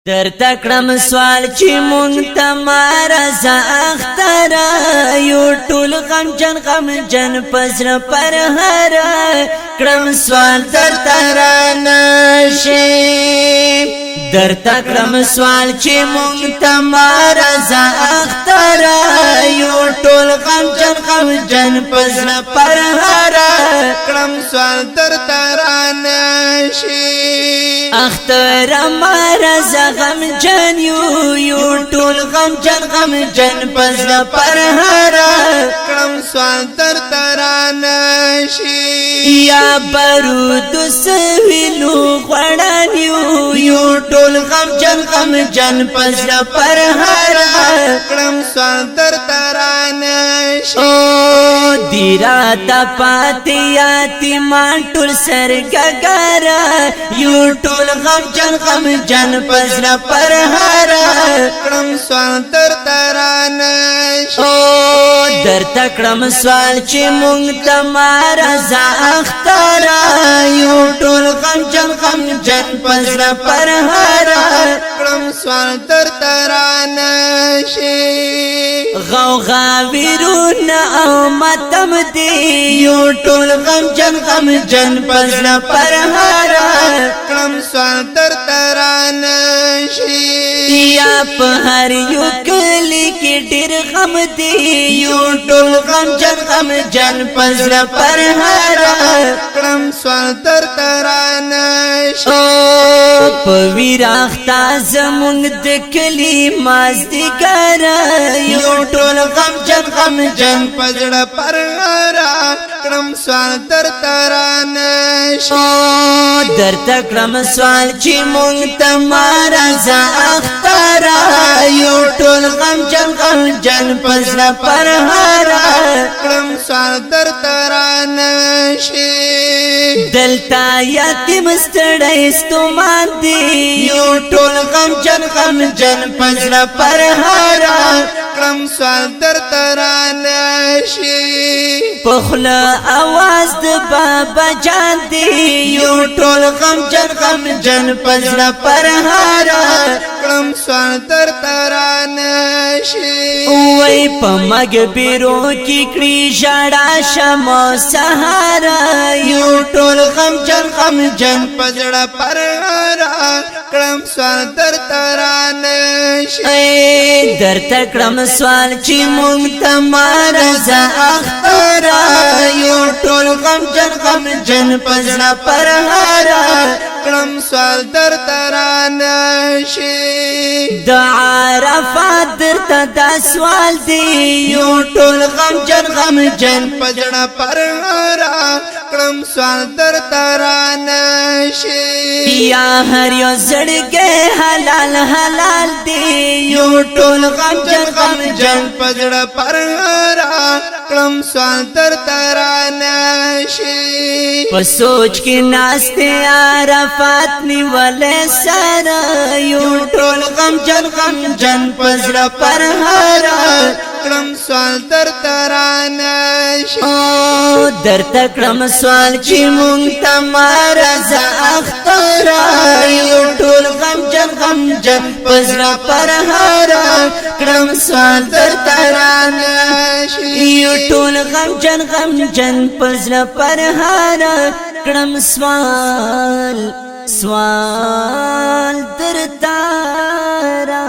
در تکړم سوال چې مونږ ته مارزه اختره یو ټول غم جن پزر پر هر کړم سوال در ترانه شي در تکړم سوال چې مونږ ته مارزه اختره یو ټول غم جن پزر پر هر کړم سوال در ترانه شي اختر مارزه غم جن یو ټول غم جن پزر پر هر کړم سوال در ترانه شي یا برود سویلو غړان یو ټول غم جن پزر پر هر کړم سوال در ترانه شي او دیرا تا پاتیاتی مان ټول سرګګرا یو ټول غم جن پزر پر هر کړم سوال در ترانه شي او در تکړم سوال چې مونږ ته مارزه اختره یو ټول غم جن پزر پر هر کړم سوال در ترانه شي غوغا ویرونه او ماتم دی یو ټول غم جن پزر پر هر کړم سوال در ترانه شي یا په هر یو کلی کې ډېر غم دی یو ټول غم جن پزر پر هر کړم سوال در ترانه شي او په ویراختا زمونږ د کلی مازدیګر یو ټول غم جن پزړه پر را کړم سوال در ترانه شي او در تکړم سوال چې مونږ ته مارزه اختره یو ټول غم جن پزر پر هر کړم سوال در ترانه شي دلتا یتیم ستړی ستومان دی یو ټول غم جن پزر پر هر کړم سوال در ترانه شي پخلا आवाज د بابا جان دی یو ټول غم جن پزر پر هر کړم سوال در ترانه شي وای په مګ بیرو کی کړي ژړا شمو سهارا یو ټول غم جن پزړه پر را کړم سوال در ترانه شي در تکړم سوال چې مونږ ته مارزه اختره یو ټول غم جن پزر پر هر کړم سوال در ترانه شي د عرفات درته دا سوال دی یو ټول غم جن پزړه پر را کړم سوال در ترانه شي یا هر یو زړګي حلال دی یو ټول غم جن پزړه پر را کړم سوال در ترانه شي په سوچ کې ناشته عرفات نیولې سره یو ټول غم جن پزر پر هر کړم سوال در ترانه شي او در تکړم سوال چې مونږ ته مارزه اختره یو ټول غم جن پزر پر هر کړم سوال در ترانه شي یو ټول غم جن پزر پر هر کړم سوال در تارا